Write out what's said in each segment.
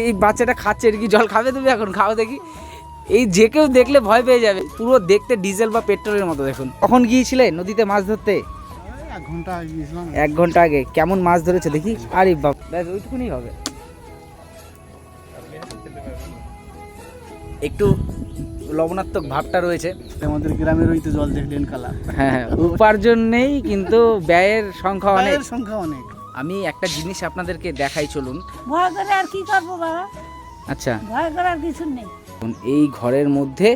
এই বাচ্চাটা খাচ্ছে, এর কি জল খাবে তুমি? এখন খাও দেখি। এই যে কেউ দেখলে ভয় পেয়ে যাবে, পুরো দেখতে ডিজেল বা পেট্রোলের মতো। দেখুন, কখন গিয়েছিলে নদীতে মাছ ধরতে? 1 ঘন্টা আগে গিয়েছিলাম। 1 ঘন্টা আগে। কেমন মাছ ধরেছে দেখি? আরে বাপ, ব্যাস ওইটুকুনি হবে। একটু লবণাত্মক ভাবটা রয়েছে। আমাদের গ্রামের ওই তো জল দেখলেন কালা। হ্যাঁ, উপার্জন নেই কিন্তু ব্যয়ের সংখ্যা অনেক। ব্যয়ের সংখ্যা অনেক। আমি একটা জিনিস আপনাদেরকে দেখাই, চলুন। ভয় করে আর কি করবো বাবা, আচ্ছা, ভয় করার কিছু নেই। এই ঘরের মধ্যে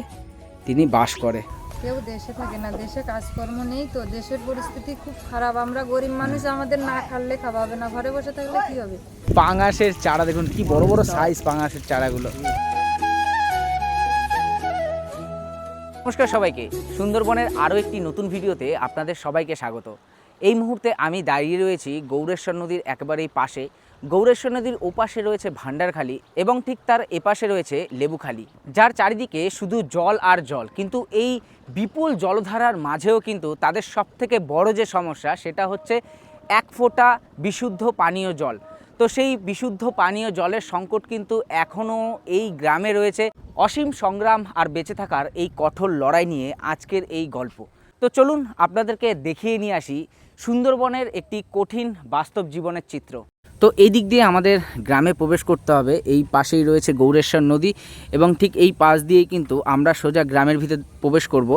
তিনি বাস করে। কেউ দেশে থাকে না, দেশে কাজকর্ম নেই, তো দেশের পরিস্থিতি খুব খারাপ। আমরা গরিব মানুষ, আমাদের না খাললে খাওয়া হবে না, ঘরে বসে থাকলে কি হবে? পাঙাশের চারা দেখুন, কি বড় বড় সাইজ পাঙাশের চারাগুলো। নমস্কার সবাইকে, সুন্দরবনের আরও একটি নতুন ভিডিওতে আপনাদের সবাইকে স্বাগত। এই মুহূর্তে আমি দাঁড়িয়ে রয়েছি গৌরেশ্বর নদীর একেবারেই পাশে। গৌরেশ্বর নদীর ওপাশে রয়েছে ভান্ডারখালি এবং ঠিক তার এপাশে রয়েছে লেবুখালি, যার চারিদিকে শুধু জল আর জল। কিন্তু এই বিপুল জলধারার মাঝেও কিন্তু তাদের সবথেকে বড় যে সমস্যা, সেটা হচ্ছে 1 ফোঁটা বিশুদ্ধ পানীয় জল। তো সেই বিশুদ্ধ পানীয় জলের সংকট কিন্তু এখনও এই গ্রামে রয়েছে। অসীম সংগ্রাম আর বেঁচে থাকার এই কঠোর লড়াই নিয়ে আজকের এই গল্প। তো চলুন আপনাদেরকে দেখিয়ে নিয়ে আসি সুন্দরবনের একটি কঠিন বাস্তব জীবনের চিত্র। তো এই দিক দিয়ে আমাদের গ্রামে প্রবেশ করতে হবে। এই পাশেই রয়েছে গৌরেশ্বর নদী এবং ঠিক এই পাশ দিয়েই কিন্তু আমরা সোজা গ্রামের ভিতর প্রবেশ করব।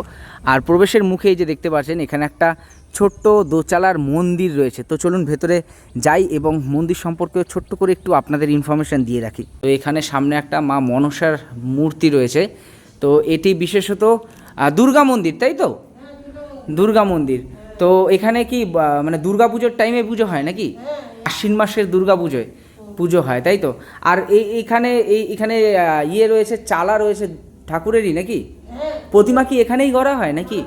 আর প্রবেশের মুখেই যে দেখতে পাচ্ছেন, এখানে একটা ছোট্ট দোচালার মন্দির রয়েছে। তো চলুন ভেতরে যাই এবং মন্দির সম্পর্কে ছোট্ট করে একটু আপনাদের ইনফরমেশান দিয়ে রাখি। তো এখানে সামনে একটা মা মনসার মূর্তি রয়েছে। তো এটি বিশেষত দুর্গা মন্দির, তাই তো? দুর্গা মন্দির। তো এখানে কি মানে দুর্গা পুজোর টাইমে পুজো হয় নাকি? আশ্বিন মাসের দুর্গা পুজোয় পুজো হয়, তাই তো? আর এখানে ইয়ে রয়েছে, চালা রয়েছে ঠাকুরেরই নাকি? প্রতিমা কি এখানেই গড়া হয় নাকি?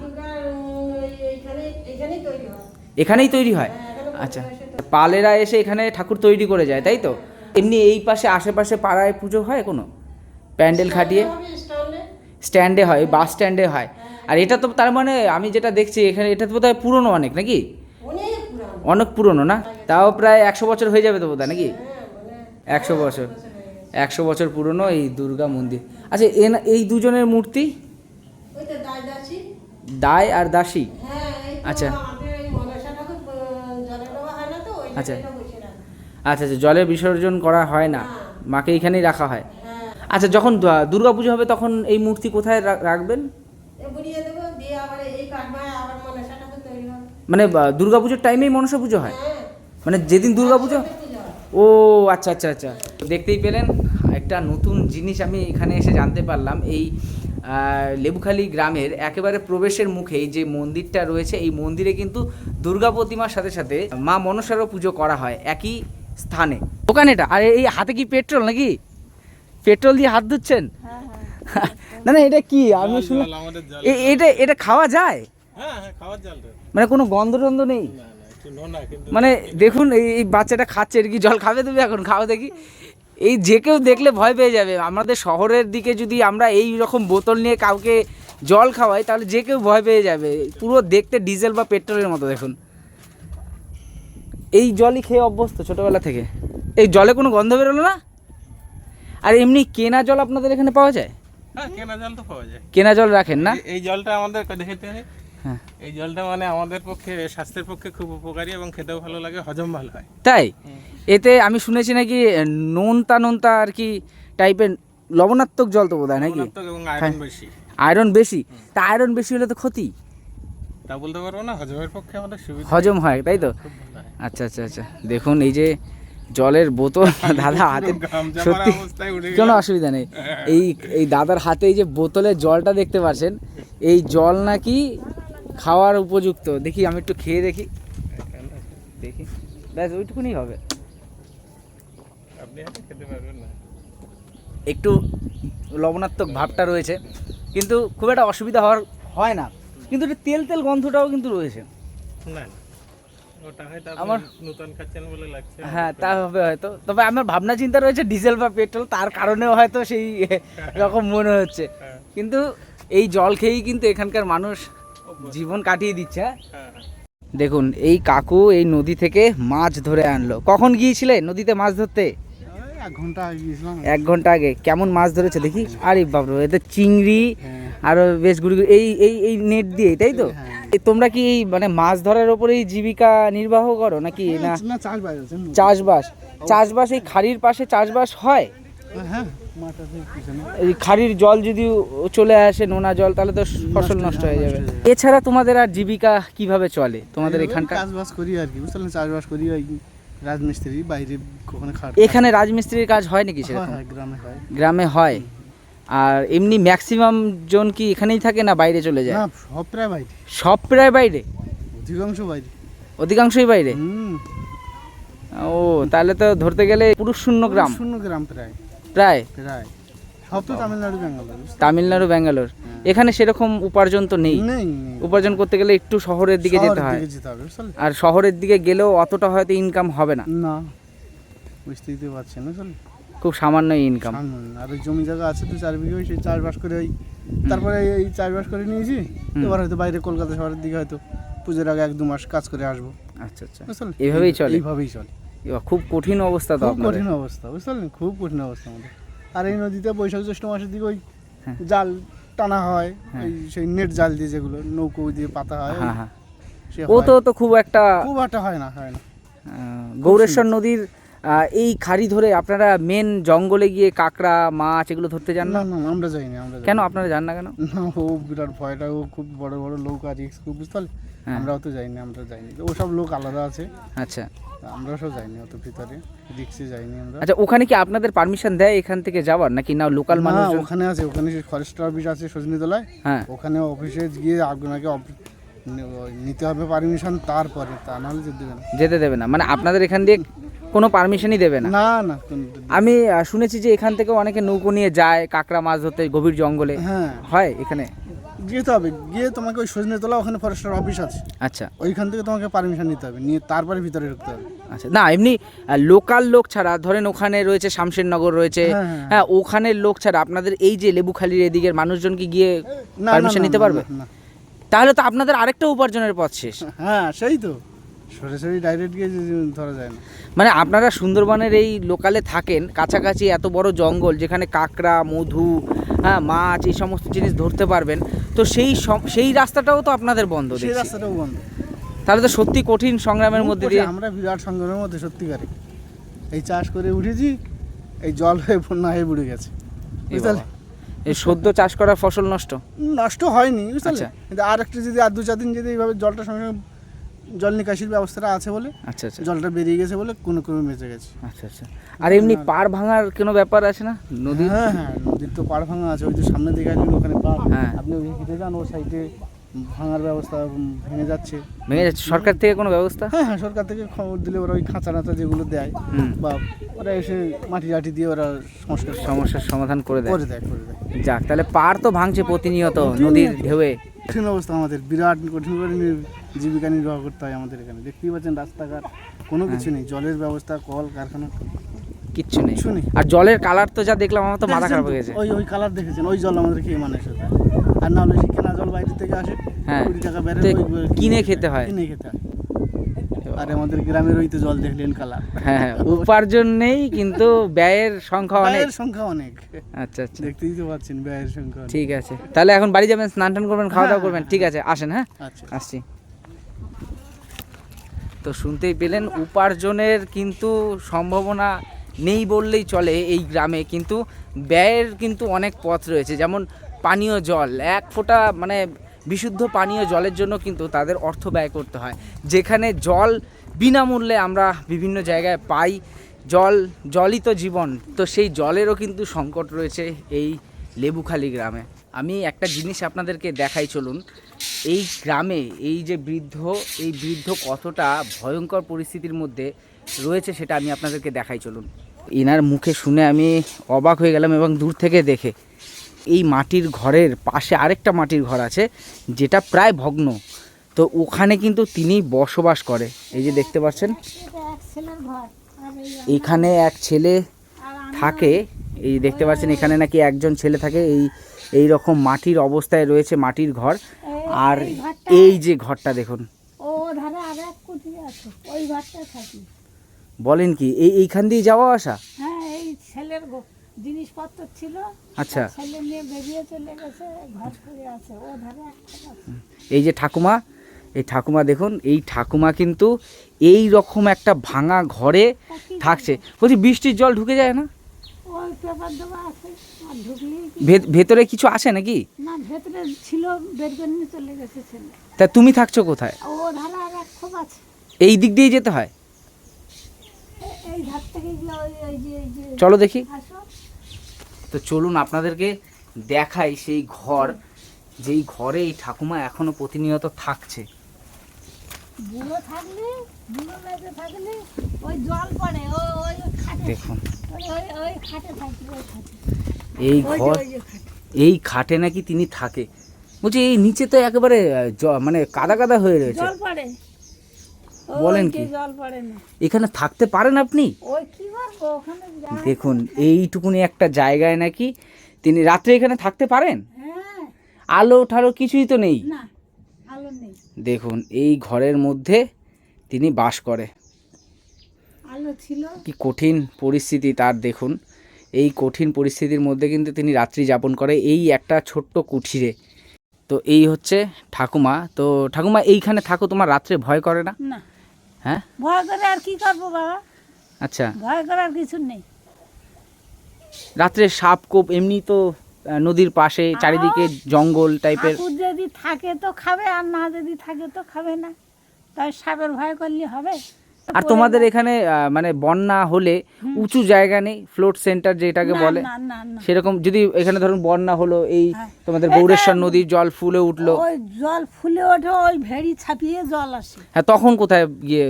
এখানেই তৈরি হয়। আচ্ছা, পালেরা এসে এখানে ঠাকুর তৈরি করে যায়, তাই তো? এমনি এই পাশে আশেপাশে পাড়ায় পুজো হয় কোনো প্যান্ডেল খাটিয়ে? স্ট্যান্ডে হয়, বাস স্ট্যান্ডে হয়। আর এটা তো তার মানে আমি যেটা দেখছি এখানে, এটা তো বোধহয় পুরনো অনেক নাকি? অনেক পুরনো না? তাও প্রায় 100 বছর হয়ে যাবে তো বোধহয় নাকি? 100 বছর, 100 বছর পুরনো এই দুর্গা মন্দির। আচ্ছা, এই দুজনের মূর্তি দায় আর দাসী? আচ্ছা আচ্ছা আচ্ছা আচ্ছা, জলে বিসর্জন করা হয় না, মাকে এইখানেই রাখা হয়। আচ্ছা, যখন দুর্গা পুজো হবে তখন এই মূর্তি কোথায় রাখবেন? মানে দুর্গা পুজোর টাইমেই মনসা পুজো হয়? মানে যেদিন দুর্গা পুজো? ও আচ্ছা আচ্ছা আচ্ছা। দেখতেই পেলেন, একটা নতুন জিনিস আমি এখানে এসে জানতে পারলাম। এই লেবুখালী গ্রামের একেবারে প্রবেশের মুখেই যে মন্দিরটা রয়েছে, এই মন্দিরে কিন্তু দুর্গা প্রতিমার সাথে সাথে মা মনসারও পুজো করা হয় একই স্থানে। দোকান এটা। আর এই হাতে কি পেট্রোল নাকি? পেট্রোল দিয়ে হাত ধুচ্ছেন? না না, এটা কি আমি শুনলাম এটা খাওয়া যায়? মানে কোনো গন্ধ টন্ধ নেই? মানে দেখুন, এই বাচ্চাটা খাচ্ছে, এর কি জল খাবে তুমি? এখন খাও দেখি। এই যে কেউ দেখলে ভয় পেয়ে যাবে। আমাদের শহরের দিকে যদি আমরা এই রকম বোতল নিয়ে কাউকে জল খাওয়াই, তাহলে যে কেউ ভয় পেয়ে যাবে। পুরো দেখতে ডিজেল বা পেট্রোলের মতো। দেখুন, এই জলই খেয়ে অভ্যস্ত ছোটোবেলা থেকে। এই জলে কোনো গন্ধ বেরোলো না? আর এমনি কেনা জল আপনাদের এখানে পাওয়া যায়? হ্যাঁ, কেনা জল তো পাওয়া যায়। কেনা জল রাখেন না? এই জলটা আমাদের দেখতে হয়। হ্যাঁ, এই জলটা মানে আমাদের পক্ষে, স্বাস্থ্যের পক্ষে খুব উপকারী এবং খেতেও ভালো লাগে, হজম ভালো হয়। তাই? এতে আমি শুনেছি নাকি নোনতা আর কি টাইপের লবণাত্মক জল তো বোধ হয় নাকি? এবং আয়রন বেশি। আয়রন বেশি? তা আয়রন বেশি হলে তো ক্ষতি? তা বলতে পারবো না, হজমের পক্ষে আমাদের সুবিধা, হজম হয়, তাই তো? আচ্ছা আচ্ছা আচ্ছা। দেখুন এই যে জলের বোতল দাদা হাতে, সত্যি কোনো অসুবিধা নেই। এই দাদার হাতে এই যে বোতলের জলটা দেখতে পাচ্ছেন, এই জল নাকি খাওয়ার উপযুক্ত। দেখি আমি একটু খেয়ে দেখি। ব্যাস ওইটুকুনি হবে। আপনি খেতে পারবেন না, একটু লবণাত্মক ভাবটা রয়েছে, কিন্তু খুব একটা অসুবিধা হয় না। কিন্তু তেল তেল গন্ধটাও কিন্তু রয়েছে। না ওটা হয়তো আমার নতুন খাচ্ছেন বলে লাগছে। হ্যাঁ, তা হবে হয়তো। তবে আমার ভাবনা চিন্তা রয়েছে ডিজেল বা পেট্রোল, তার কারণেও হয়তো সেই রকম মনে হচ্ছে। কিন্তু এই জল খেয়েই কিন্তু এখানকার মানুষ জীবন কাটিয়ে দিচ্ছে। দেখুন, এই কাকু এই নদী থেকে মাছ ধরে আনলো। কখন গিয়েছিলে নদীতে মাছ ধরতে? 1 ঘন্টা আগে গিয়েছিলাম। 1 ঘন্টা আগে কেমন মাছ ধরেছে দেখি? আরে বাবরে, এতে চিংড়ি হ্যাঁ। আরো বেশ গুড়ি গুড়ি এই এই এই নেট দিয়ে, তাই তো? হ্যাঁ। তোমরা কি এই মানে মাছ ধরার উপরেই জীবিকা নির্বাহ করো নাকি না না চাষবাস আছে। চাষবাস? চাষবাস এই খাড়ির পাশে চাষবাস হয়? হ্যাঁ মাঠ আছে পিছনে। এই খাড়ির জল যদি চলে আসে, নোনা জল, তাহলে তো ফসল নষ্ট হয়ে যাবে। এছাড়া তোমাদের আর জীবিকা কিভাবে চলে তোমাদের এখানকার? চাষবাস করি আর কি, বুঝলেন, চাষবাস করি ওই রাজমিস্ত্রি, বাইরে কখনো খাট। এখানে রাজমিস্ত্রির কাজ হয় নাকি সেরকম? হ্যাঁ গ্রামে হয়। গ্রামে হয়। আর এমনি ম্যাক্সিমাম জন কি এখানেই থাকে না বাইরে চলে যায়? না সব প্রায় বাইরে, সব প্রায় বাইরে, অধিকাংশ বাইরে। অধিকাংশই বাইরে। ও, তাহলে তো ধরতে গেলে পুরুষ শূন্য গ্রাম। শূন্য গ্রাম প্রায় প্রায় প্রায় সব তো তামিলনাড়ু ব্যাঙ্গালোর। তামিলনাড়ু ব্যাঙ্গালোর। এখানে সেরকম উপার্জন তো নেই। নেই উপার্জন করতে গেলে একটু শহরের দিকে যেতে হয়, যেতে হবে, বুঝলেন। আর শহরের দিকে গেলেও অতটা হয়তো ইনকাম হবে না, না বুঝতেই তো পারছেন, বুঝলেন। খুব সামান্য ইনকাম। আর ওই জমি জায়গা আছে 2-4 বিঘে, ওই সেই চাষবাস করে ওই তারপরে এই চাষবাস করে নিয়েছি। এবার হয়তো বাইরে কলকাতা শহরের দিকে হয়তো পুজোর আগে 1-2 মাস কাজ করে আসবো। আচ্ছা আচ্ছা, বুঝলেন, এইভাবেই চলে? এইভাবেই চলে। এবার খুব কঠিন অবস্থা তো খুব আপনাদের। কঠিন অবস্থা, বুঝলেন, খুব কঠিন অবস্থা আমাদের। আর এই নদীতে বৈশাখ জ্যৈষ্ঠ মাসের দিকে ওই হ্যাঁ। জাল টানা হয়, হ্যাঁ। ওই সেই নেট জাল দিয়ে, যেগুলো নৌকো দিয়ে পাতা হয়, হ্যাঁ হ্যাঁ, সে ও হয়। তো খুব একটা খুব একটা হয় না। গৌরেশ্বর নদীর এই খাড়ি ধরে আপনারা মেন জঙ্গলে গিয়ে কাঁকড়া মাছ এগুলো ধরতে যান না? না না আমরা যাইনি, আমরা কেন আপনারা যান না কেন? না, ও বিরাট ভয়টা, ও খুব বড় বড় লোক আর রিস্ক, বুঝতে পারলে। হ্যাঁ। আমরাও তো যাইনি, আমরা যাইনি, ওসব লোক আলাদা আছে, আচ্ছা আমরাও সব যাইনি, অত ভিতরে রিক্সে যাইনি আমরা। আচ্ছা, ওখানে কি আপনাদের পারমিশন দেয় এখান থেকে যাওয়ার, নাকি না লোকাল না, মানুষ? ওখানে আছে, ওখানে ফরেস্টার অফিস আছে সজনীতলায়, হ্যাঁ, ওখানে অফিসে গিয়ে আপনাকে নিতে হবে পারমিশন, তারপরে, তা নাহলে যেতে দেবে না। যেতে দেবে না মানে আপনাদের এখান দিয়ে কোনো পারমিশনই দেবে না? না না আমি শুনেছি যে এখান থেকে অনেকে নৌকো নিয়ে যায় কাঁকড়া মাছ ধরতে গভীর জঙ্গলে। হ্যাঁ হয় এখানে? যেতে হবে, গিয়ে তোমাকে ওই সজনীতলা, ওখানে ফরেস্টার অফিস আছে, আচ্ছা ওইখান থেকে তোমাকে পারমিশন নিতে হবে, নিয়ে তারপরে ভিতরে ঢুকতে হবে। আচ্ছা, না এমনি লোকাল লোক ছাড়া, ধরেন ওখানে রয়েছে শামশেরনগর রয়েছে, হ্যাঁ, হ্যাঁ। হ্যাঁ, ওখানের লোক ছাড়া আপনাদের এই যে লেবুখালীর এদিকের মানুষজন কি গিয়ে না, না, পারমিশন না, নিতে না, পারবে? না। তাহলে তো আপনাদের আরেকটা উপার্জনের পথ শেষ। হ্যাঁ সেই তো, সরাসরি ডাইরেক্ট গিয়ে ধরা যায় না। মানে আপনারা সুন্দরবনের এই লোকালে থাকেন, কাছাকাছি এত বড় জঙ্গল যেখানে কাঁকড়া, মধু, হ্যাঁ, মাছ, এই সমস্ত জিনিস ধরতে পারবেন, তো সেই রাস্তাটাও তো আপনাদের বন্ধ সেই দেখছি। রাস্তাটাও বন্ধ। তাহলে তো সত্যি কঠিন সংগ্রামের মধ্যে দিয়ে। আমরা বিরাট সংগ্রামের মধ্যে, সত্যিকারে। এই চাষ করে উঠেছি, এই জল হয়ে বন্যা হয়ে বুড়ে গেছে, এই বুঝলে। বাবা, এই সদ্য চাষ করা ফসল নষ্ট? নষ্ট হয়নি, বুঝলে, আচ্ছা। কিন্তু আর একটা যদি আর 2-4 দিন যদি এইভাবে জলটা সঙ্গে জল নিকাশির ব্যবস্থাটা আছে বলে, আচ্ছা আচ্ছা জলটা বেরিয়ে গেছে বলে কোনো বেঁচে গেছে। আচ্ছা আচ্ছা। আর এমনি পাড় ভাঙার কোনো ব্যাপার আছে না নদীর? হ্যাঁ হ্যাঁ, নদীর তো পাড় ভাঙা আছে, ওই যে সামনে দেখে আসবেন ওখানে পাড়, হ্যাঁ। আপনি ওই হেঁটে যান, ওর সাইডে ভাঙার ব্যবস্থা, ভেঙে যাচ্ছে। ভেঙে যাচ্ছে? সরকার থেকে কোনো ব্যবস্থা? হ্যাঁ হ্যাঁ, সরকার থেকে খবর দিলে ওরা ওই খাঁচা নাচা যেগুলো দেয়, হুম। বা ওরা এসে মাটি টাটি দিয়ে ওরা সমস্যার সমাধান করে দেয়। করে দেয়, করে দেয়। যাক, তাহলে পাড় তো ভাঙছে প্রতিনিয়ত নদীর ঢেউয়ে। কঠিন অবস্থা আমাদের, বিরাট কঠিন করে জীবিকা নির্বাহ করতে হয় আমাদের এখানে। দেখতেই পাচ্ছেন রাস্তাঘাট কোনো কিছু নেই, জলের ব্যবস্থা, কল কারখানা কিচ্ছু নেই। কিছু নেই। আর জলের কালার তো যা দেখলাম, আমার তো মাথা খারাপ হয়ে গেছে। ওই ওই কালার দেখেছেন, ওই জল আমাদের খেয়ে মানে সেটা। আর না হলে সেই কেনা জল বাইরে থেকে আসে, হ্যাঁ, 20 টাকা বেড়ে, তো কিনে খেতে হয়। কিনে খেতে হয়। আর আমাদের গ্রামের ওই তো জল দেখলেন কালার। হ্যাঁ হ্যাঁ, উপার্জন নেই কিন্তু ব্যয়ের সংখ্যা অনেক। ব্যয়ের সংখ্যা অনেক, আচ্ছা আচ্ছা, দেখতেই তো পাচ্ছেন ব্যয়ের সংখ্যা অনেক। ঠিক আছে, তাহলে এখন বাড়ি যাবেন, স্নান টান করবেন, খাওয়া দাওয়া করবেন, ঠিক আছে, আসেন। হ্যাঁ, আচ্ছা। আসছি। তো শুনতেই পেলেন, উপার্জনের কিন্তু সম্ভাবনা নেই বললেই চলে এই গ্রামে, কিন্তু ব্যয়ের কিন্তু অনেক পথ রয়েছে। যেমন পানীয় জল, এক ফোঁটা মানে বিশুদ্ধ পানীয় জলের জন্য কিন্তু তাদের অর্থ ব্যয় করতে হয়, যেখানে জল বিনামূল্যে আমরা বিভিন্ন জায়গায় পাই। জলই তো জীবন, তো সেই জলেরও কিন্তু সংকট রয়েছে এই লেবুখালী গ্রামে। আমি একটা জিনিস আপনাদেরকে দেখাই, চলুন। এই গ্রামে এই যে এই বৃদ্ধ কতটা ভয়ঙ্কর পরিস্থিতির মধ্যে রয়েছে সেটা আমি আপনাদেরকে দেখাই, চলুন। এনার মুখে শুনে আমি অবাক হয়ে গেলাম, এবং দূর থেকে দেখে। এই মাটির ঘরের পাশে আরেকটা মাটির ঘর আছে যেটা প্রায় ভগ্ন, তো ওখানে কিন্তু তিনি বসবাস করে। এই যে দেখতে পাচ্ছেন, এখানে এক ছেলে থাকে, এই দেখতে পাচ্ছেন এখানে নাকি একজন ছেলে থাকে। এই রকম মাটির অবস্থায় রয়েছে মাটির ঘর। আর এই যে ঘরটা দেখুন, ও ধারে আরেক কুঠি আছে, ওই ঘরটা থাকি। বলেন কি? এইখান দিয়ে যাওয়া আসা? হ্যাঁ, এই ঘরের জিনিসপত্র ছিল, আচ্ছা। ছেলে নিয়ে বেরিয়ে চলে গেছে, ঘর করে আছে ও ধারে একটা আছে। এই যে ঠাকুমা, এই ঠাকুমা দেখুন, এই ঠাকুমা কিন্তু এই রকম একটা ভাঙা ঘরে থাকছে। বলছি বৃষ্টির জল ঢুকে যায় না? ওই পেপার দেওয়া আছে, আর ঢুকলেই ভেতরে কিছু আছে নাকি? না, ভেতরে ছিল, বের করে নিয়ে চলে গেছে ছেলে। তা তুমি থাকছো কোথায়? ও ধারে আর এক খোপ আছে, এই দিক দিয়ে যেতে হয়? এই ধার থেকে গেলে এই যে চলো দেখি। আসো। তো চলুন আপনাদেরকে দেখাই সেই ঘর, যেই ঘরে এই ঠাকুমা এখনো প্রতিনিয়ত থাকছে। বুড়ো থাকলে, বুড়ো মেয়েতে থাকলে ওই জল পড়ে, ওই খাটে, দেখুন ওই খাটে থাকি, ওই খাটে, এই ওই ঘর, যে খাটে। এই খাটে নাকি তিনি থাকে। বলছি এই নিচে তো একেবারে মানে কাদা কাদা হয়ে রয়েছে। জল পড়ে, বলেন ওই কি? যে জল পড়ে না, এখানে থাকতে পারেন আপনি? ওই কি করবো ওখানে যা- দেখুন এইটুকুনি একটা জায়গায় নাকি তিনি রাত্রে এখানে থাকতে পারেন? হ্যাঁ, আলো ঠালো কিছুই তো নেই। না আলো নেই, দেখুন এই ঘরের মধ্যে তিনি বাস করে। আলো ছিল। কি কঠিন পরিস্থিতি তার, দেখুন এই কঠিন পরিস্থিতির মধ্যে কিন্তু তিনি রাত্রি যাপন করে এই একটা ছোট্ট কুঠিরে। তো এই হচ্ছে ঠাকুমা। তো ঠাকুমা এইখানে থাকো, তোমার রাত্রে ভয় করে না? না, হ্যাঁ ভয় করে আর কি করবো বাবা, আচ্ছা। ভয় করার কিছু নেই। রাত্রে সাপ কোপ এমনি তো নদীর পাশে চারিদিকে জঙ্গল টাইপের। ঠাকুর যদি থাকে তো খাবে, আর না যদি থাকে তো খাবে না, তাই সাপের ভয় করলে হবে? আর তোমাদের এখানে মানে বন্যা হলে উঁচু জায়গা নেই, ফ্লোট সেন্টার যেটাকে না, বলে, না না না, সেরকম যদি এখানে ধরুন বন্যা হলো, এই হ্যাঁ। তোমাদের এটা- গৌরেশ্বর নদীর জল ফুলে উঠলো, ওই জল ফুলে ওঠে, ওই ভেড়ি ছাপিয়ে জল আসে, হ্যাঁ তখন কোথায় গিয়ে?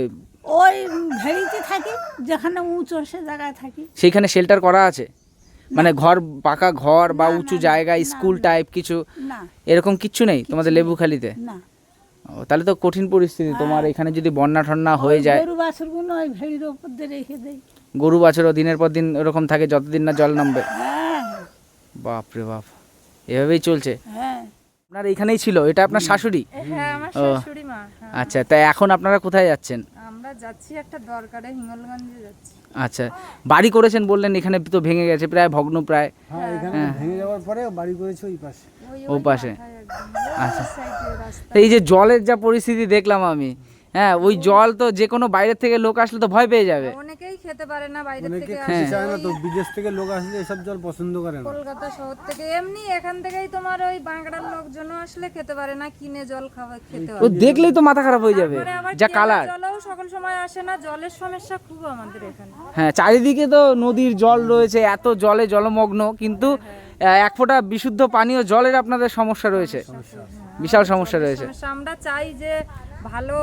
ওই ভেড়িতে থাকি, যেখানে উঁচু সে জায়গায় থাকি। সেইখানে শেল্টার করা আছে? মানে ঘর, পাকা ঘর বা না, উঁচু না, জায়গা, না, স্কুল না। টাইপ কিছু না, এরকম কিচ্ছু নেই তোমাদের লেবুখালীতে? না, ও, তাহলে তো কঠিন পরিস্থিতি তোমার এখানে যদি বন্যা ঠন্না হয়ে ওই যায়। গরু বাছুরগুলো ওই ভেড়ির ওপর দিয়ে রেখে দেয়। গরু বাছুরও দিনের পর দিন এরকম থাকে যতদিন না জল নামবে। হ্যাঁ বাপ রে বাপ, এভাবেই চলছে। হ্যাঁ, আপনার এইখানেই ছিল, এটা আপনার শাশুড়ি? হ্যাঁ আমার ও। শাশুড়ি মা, হ্যাঁ। আচ্ছা, তাই এখন আপনারা কোথায় যাচ্ছেন? আমরা যাচ্ছি একটা দরকারে, হিঙ্গলগঞ্জে যাচ্ছি। আচ্ছা, বাড়ি করেছেন বললেন, এখানে তো ভেঙে গেছে প্রায়, ভগ্ন প্রায়। হ্যাঁ এখানে ভেঙে যাওয়ার পরে বাড়ি করেছে ওই পাশে। ও পাশে। মাথায় একদম, আচ্ছা। ওই সাইডে রাস্তা। তো এই যে জলের যা পরিস্থিতি দেখলাম আমি, হ্যাঁ ওই জল তো যে কোনো বাইরের থেকে লোক আসলে তো ভয় পেয়ে যাবে। অনেকেই খেতে পারে না, বাইরে অনেকে থেকে খেতে আসে। চায় না তো, বিদেশ থেকে লোক আসলে এসব জল পছন্দ করে না। কলকাতা শহর থেকে এমনি এখান থেকেই তোমার ওই বাংলার লোকজনও আসলে খেতে পারে না, কিনে জল খাওয়া খেতে ও হয়। দেখলেই তো মাথা খারাপ হয়ে যাবে, তারপরে আবার যা কেনা কালার। জলও সকল সময় আসে না, জলের সমস্যা খুব আমাদের এখানে। হ্যাঁ চারিদিকে তো নদীর জল রয়েছে, এত জলে জলমগ্ন, কিন্তু এক ফোঁটা বিশুদ্ধ পানীয় জলের আপনাদের সমস্যা রয়েছে, বিশাল সমস্যা রয়েছে। সমস্যা, আমরা চাই যে ভালো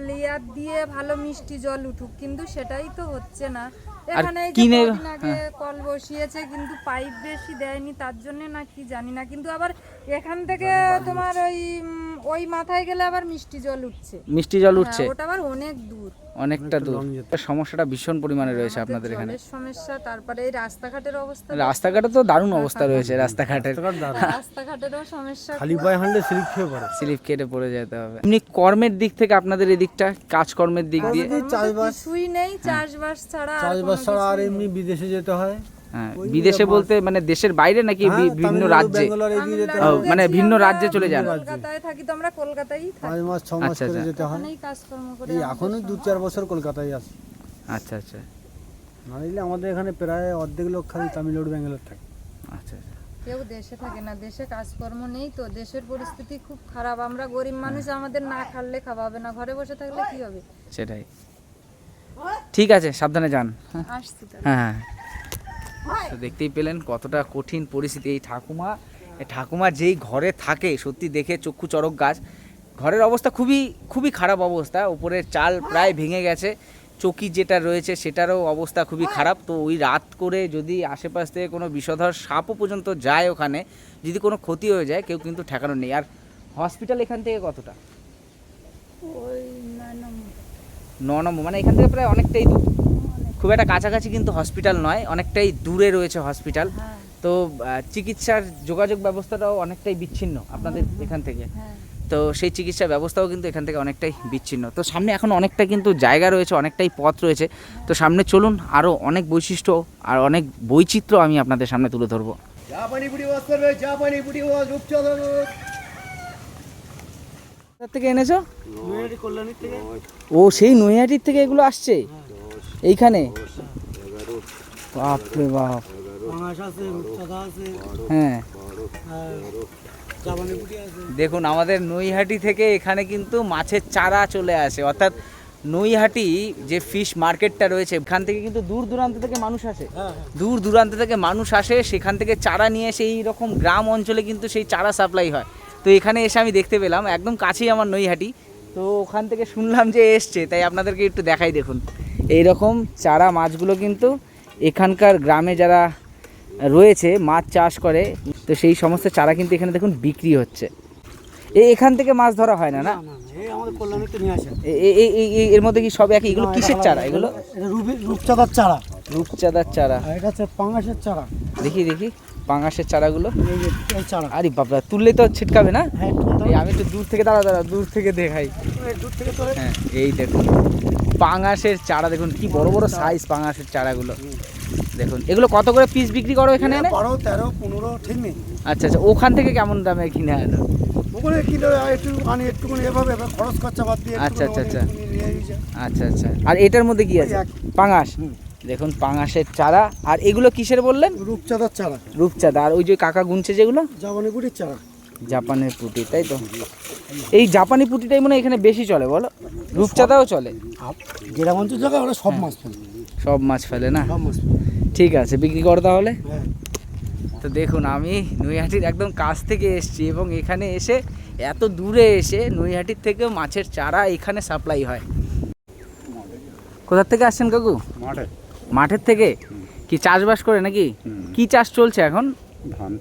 লেয়ার দিয়ে ভালো মিষ্টি জল উঠুক, কিন্তু সেটাই তো হচ্ছে না। এখানে এই যে কিনে- কদিন আগে কল বসিয়েছে, কিন্তু পাইপ বেশি দেয়নি, তার জন্য না কি জানি না, কিন্তু আবার এখান থেকে তোমার ওই মাথায় গেলে আবার মিষ্টি জল উঠছে। মিষ্টি জল উঠছে, হ্যাঁ, ওটা আবার অনেক দূর। অনেকটা দূর। সমস্যাটা ভীষণ পরিমাণে রয়েছে আপনাদের এখানে। জলের সমস্যা, তারপরে এই রাস্তাঘাটের অবস্থা, রাস্তাঘাটে তো দারুণ অবস্থা রয়েছে, রাস্তাঘাটের রাস্তাঘাটেরও সমস্যা। খালি পায়ে হাঁটলে স্লিপ খেয়ে পড়ে। স্লিপ কেটে পড়ে যেতে হবে। এমনি কর্মের দিক থেকে আপনাদের এদিকটা, কাজকর্মের দিক দিয়ে? চাষবাস, কিছুই নেই, চাষবাস ছাড়া আর চাষবাস কোনো ছাড়া আর কিছুই এমনি বিদেশে যেতে হয়। হ্যাঁ, বিদেশে বলতে মানে দেশের বাইরে নাকি হ্যাঁ, বিভিন্ন তামিলনাড়ু, রাজ্যে? ব্যাঙ্গালোর এদিকে যেতে ও, হয়। মানে গেছি ভিন্ন আমরা, রাজ্যে চলে যান? কলকাতায় থাকি তো আমরা, কলকাতায়ই থাকি, 5 মাস 6 মাস আচ্ছা, করে আচ্ছা। যেতে হয়। ওখানেই কাজকর্ম করে এই আমাদের এখনো 2-4 বছর কলকাতায় আছে। আচ্ছা আচ্ছা নাহলে আমাদের এখানে প্রায় অর্ধেক লোক খালি তামিলনাড়ু ব্যাঙ্গালোর থাকে। আচ্ছা আচ্ছা। কেউ দেশে থাকে না, দেশে কাজকর্ম নেই তো, দেশের পরিস্থিতি খুব খারাপ। আমরা গরিব মানুষ, আমাদের না খাললে খাওয়া হবে না, ঘরে বসে থাকলে কি হবে? সেটাই। ঠিক আছে, সাবধানে যান। আসছি তো। হ্যাঁ, তো দেখতেই পেলেন কতটা কঠিন পরিস্থিতি। এই ঠাকুমা যেই ঘরে থাকে, সত্যি দেখে চক্ষু চড়ক গাছ। ঘরের অবস্থা খুবই খুবই খারাপ অবস্থা, উপরের চাল প্রায় ভেঙে গেছে, চৌকি যেটা রয়েছে সেটারও অবস্থা খুবই খারাপ। তো ওই রাত করে যদি আশেপাশ থেকে কোনো বিষধর সাপও পর্যন্ত যায়, ওখানে যদি কোনো ক্ষতি হয়ে যায়, কেউ কিন্তু ঠেকানো নেই। আর হসপিটাল এখান থেকে কতটা? ওই 9 নম্বর। 9 নম্বর, মানে এখান থেকে প্রায় অনেকটাই দূর, খুব একটা কাছাকাছি কিন্তু হসপিটাল নয়, অনেকটাই দূরে রয়েছে হসপিটাল। হ্যাঁ তো চিকিৎসার যোগাযোগ ব্যবস্থাটাও অনেকটাই বিচ্ছিন্ন আপনাদের এখান থেকে। হ্যাঁ। তো সেই চিকিৎসা ব্যবস্থাও কিন্তু এখান থেকে অনেকটাই বিচ্ছিন্ন। তো সামনে এখন অনেকটা কিন্তু জায়গা রয়েছে, অনেকটাই পথ রয়েছে। তো সামনে চলুন, আরও অনেক বৈশিষ্ট্য আর অনেক বৈচিত্র্য আমি আপনাদের সামনে তুলে ধরবো। কোথা থেকে এনেছো? ও সেই নৈহাটির থেকে এগুলো আসছে এইখানে? বাপরে বাপ। হ্যাঁ দেখুন, আমাদের নৈহাটি থেকে এখানে কিন্তু মাছের চারা চলে আসে, অর্থাৎ নৈহাটি যে ফিশ মার্কেটটা রয়েছে এখান থেকে কিন্তু দূর দূরান্ত থেকে মানুষ আসে, দূর দূরান্ত থেকে মানুষ আসে, সেখান থেকে চারা নিয়ে এসে এই রকম গ্রাম অঞ্চলে কিন্তু সেই চারা সাপ্লাই হয়। তো এখানে এসে আমি দেখতে পেলাম, একদম কাছেই আমার নৈহাটি, তো ওখান থেকে শুনলাম যে এসছে, তাই আপনাদেরকে একটু দেখাই। দেখুন এই রকম চারা মাছগুলো কিন্তু এখানকার গ্রামে যারা রয়েছে মাছ চাষ করে, তো সেই সমস্ত চারা কিন্তু এখানে দেখুন বিক্রি হচ্ছে। এখান থেকে মাছ ধরা হয় না? না, আমাদের কল্যাণীতে নিয়ে আসে। এর মধ্যে কি সব একই? এগুলো কিসের চারা? এগুলো রূপচাঁদার চারা। রূপচাঁদার চারা। এটা হচ্ছে পাঙাশের চারা। দেখি দেখি পাঙাশের চারাগুলো। এই চারা। আরে বাবা, তুললেই তো ছিটকাবে না? হ্যাঁ, আমি একটু দূর থেকে দাঁড়া দূর থেকে দেখাই। দূর থেকে তোলে। হ্যাঁ এই দেখুন পাঙাশের চারা, দেখুন কি বড় বড় সাইজ পাঙাশের চারাগুলো। দেখুন এগুলো কত করে পিস বিক্রি করো এখানে এনে? 12, 13, 15 ঠিক নেই। আচ্ছা আচ্ছা, ওখান থেকে কেমন দামে কিনে আনো? ওখানে কিলো একটু আনি, একটুখানি এভাবে খরচ খরচা বাদ দিয়ে। আচ্ছা আচ্ছা আচ্ছা আচ্ছা আচ্ছা। আর এটার মধ্যে কি আছে? পাঙাশ। দেখুন পাঙাশের চারা। আর এগুলো কিসের বললেন? রূপচাঁদার চারা। রূপচাঁদা। আর ওই যে কাকা গুনছে যেগুলো? জাপানি পুটির চারা। জাপানের পুঁটি, তাই তো? এই জাপানি পুঁটিটাই মনে হয় এখানে বেশি চলে, বলো? রূপচাঁদাও চলে? গ্রাম অঞ্চল জায়গায় ওরা সব মাছ ফেলে। সব মাছ ফেলে না? সব মাছ ফেলে। ঠিক আছে, বিক্রি করো তাহলে। হ্যাঁ। তো দেখুন আমি নৈহাটির একদম কাছ থেকে এসেছি এবং এখানে এসে এত দূরে এসে নৈহাটির থেকেও মাছের চারা এখানে সাপ্লাই হয়। কোথার থেকে আসছেন কাকু? মাঠে। মাঠের থেকে? কি চাষবাস করে নাকি? কি চাষ চলছে এখন? ধান।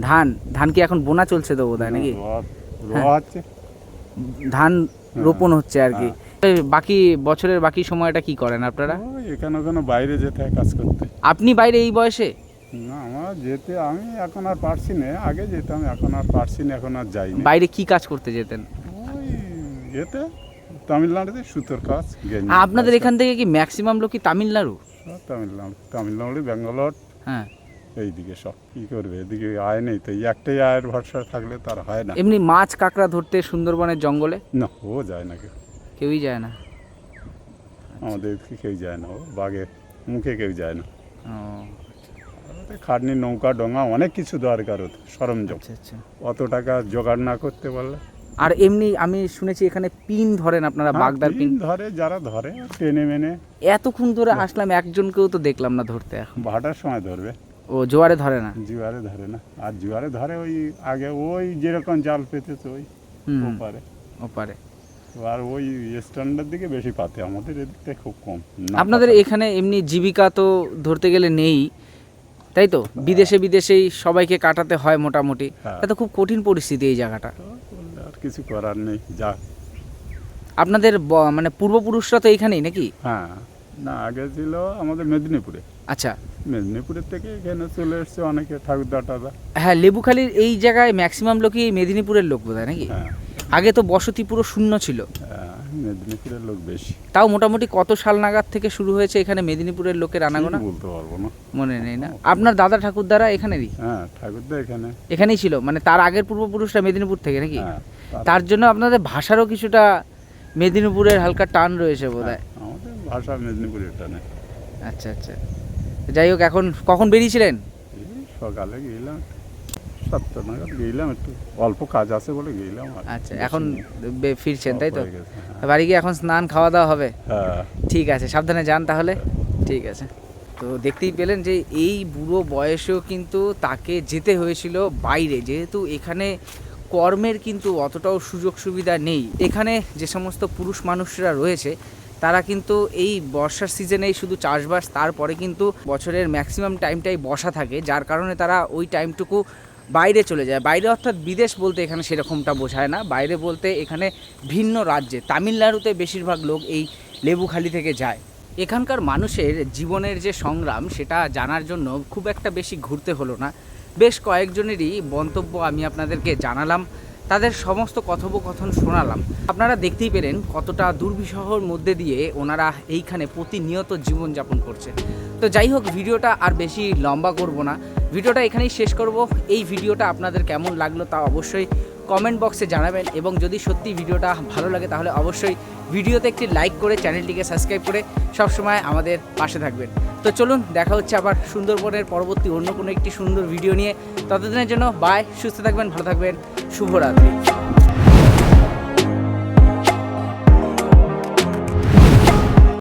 ধান? ধান কি এখন বোনা চলছে তো বোধ হয় নাকি? রোয়া হচ্ছে। ধান রোপণ হচ্ছে আর কি। বাকি বছরের বাকি সময়টা কি করেন আপনারা? ওই এখানে ওখানে বাইরে যেতে হয় কাজ করতে। আপনি বাইরে এই বয়সে? না, আমার যেতে আমি এখন আর পারছি না, আগে যেতাম, এখন আর পারছি না, এখন আর যাই না। বাইরে কি কাজ করতে যেতেন? ওই যেতে তামিলনাড়ুতে সুতোর কাজ। আপনাদের এখান থেকে কি ম্যাক্সিমাম লোক কি তামিলনাড়ু? তামিলনাড়ু, ব্যাঙ্গালোর, হ্যাঁ। এইদিকে সব কি করবে, এদিকে আয় নেই, তো এই একটাই আয়ের ভরসা থাকলে তার হয় না। এমনি মাছ কাঁকড়া ধরতে সুন্দরবনের জঙ্গলে না, ও যায় না, কেউই যায় না? আমাদের কেউ যায় না, ও বাঘের মুখে কেউ যায় না। ও খাটনি, নৌকা, ডোঙা, অনেক কিছু দরকার হতো, সরঞ্জাম। আচ্ছা আচ্ছা। অত টাকা জোগাড় না করতে পারলে। আর এমনি আমি শুনেছি এখানে পিন ধরেন আপনারা, বাগদার পিন ধরে, যারা ধরে টেনে মেনে। এতক্ষণ ধরে আসলাম, একজনকেও তো দেখলাম না ধরতে। এখন ভাটার সময় ধরবে। ও জোয়ারে ধরে না? জোয়ারে ধরে না। আর জোয়ারে ধরে ওই আগে ওই যেরকম জাল পেতেছে ওই ওপারে। ওপারে। আর ওই স্ট্যান্ডার্ড দিকে বেশি পাতে, আমাদের এদিকটা খুব কম। আপনাদের এখানে এমনি জীবিকা তো ধরতে গেলে নেই, তাই তো? বিদেশেই সবাইকে কাটাতে হয় মোটামুটি। এটা তো খুব কঠিন পরিস্থিতি এই জায়গাটা। আর কিছু করার নেই, যা। আপনাদের মানে পূর্বপুরুষরা তো এইখানেই নাকি? হ্যাঁ, না আগে ছিল আমাদের মেদিনীপুরে। আচ্ছা। মেদিনীপুরের থেকে এখানে চলে এসছে অনেকে, ঠাকুরদা টাদা। হ্যাঁ, লেবুখালীর এই জায়গায় ম্যাক্সিমাম লোকই মেদিনীপুরের লোক বোধ হয় নাকি? হ্যাঁ। আগে তো বসতি পুরো শূন্য ছিল। হ্যাঁ, মেদিনীপুরের লোক বেশি। তাও মোটামুটি কত সাল নাগাদ থেকে শুরু হয়েছে এখানে মেদিনীপুরের লোকের আনাগোনা? বলতে পারবো না, মনে নেই না? আপনার দাদা ঠাকুরদারা এখানেরই? হ্যাঁ, ঠাকুরদা এখানেই ছিল, মানে তার আগের পূর্বপুরুষরা মেদিনীপুর থেকে নাকি? হ্যাঁ। তার জন্য আপনাদের ভাষারও কিছুটা মেদিনীপুরের হালকা টান রয়েছে বোধ হয়। আমাদের ভাষা মেদিনীপুরের টানে। আচ্ছা আচ্ছা। যাই হোক, এখন কখন বেরিয়েছিলেন? এই সকালে গেলাম, 7টা নাগাদ গেলাম, একটু অল্প কাজ আছে বলে গেলাম। আচ্ছা, এখন ফিরছেন তাই তো? হয়ে গেছে, হ্যাঁ। বাড়ি গিয়ে এখন স্নান খাওয়া দাওয়া হবে? হ্যাঁ। ঠিক আছে, সাবধানে যান তাহলে। ঠিক আছে। তো দেখতেই পেলেন যে এই বুড়ো বয়সেও কিন্তু তাকে যেতে হয়েছিল বাইরে, যেহেতু এখানে কর্মের কিন্তু অতটাও সুযোগ সুবিধা নেই। এখানে যে সমস্ত পুরুষ মানুষরা রয়েছে তারা কিন্তু এই বর্ষার সিজনেই শুধু চাষবাস, তারপরে কিন্তু বছরের ম্যাক্সিমাম টাইমটাই বসা থাকে, যার কারণে তারা ওই টাইমটুকু বাইরে চলে যায়। বাইরে অর্থাৎ বিদেশ বলতে এখানে সেরকমটা বোঝায় না, বাইরে বলতে এখানে ভিন্ন রাজ্যে, তামিলনাড়ুতে বেশিরভাগ লোক এই লেবুখালী থেকে যায়। এখানকার মানুষের জীবনের যে সংগ্রাম সেটা জানার জন্য খুব একটা বেশি ঘুরতে হলো না, বেশ কয়েকজনেরই মন্তব্য আমি আপনাদেরকে জানালাম। তাদের সমস্ত কথোপকথন শোনালাম। আপনারা দেখতেই পেলেন কতটা দুর্বিষহর মধ্যে দিয়ে ওনারা এইখানে প্রতিনিয়ত জীবনযাপন করছে। তো যাই হোক, ভিডিওটা আর বেশি লম্বা করব না, ভিডিওটা এখানেই শেষ করব। এই ভিডিওটা আপনাদের কেমন লাগলো তা অবশ্যই কমেন্ট বক্সে জানাবেন, এবং যদি সত্যি ভিডিওটা ভালো লাগে তাহলে অবশ্যই ভিডিওতে একটি লাইক করে চ্যানেলটিকে সাবস্ক্রাইব করে সবসময় আমাদের পাশে থাকবেন। তো চলুন, দেখা হচ্ছে আবার সুন্দরবনের পরবর্তী অন্য কোনো একটি সুন্দর ভিডিও নিয়ে। ততদিনের জন্য বাই, সুস্থ থাকবেন, ভালো থাকবেন, শুভরাত্রি।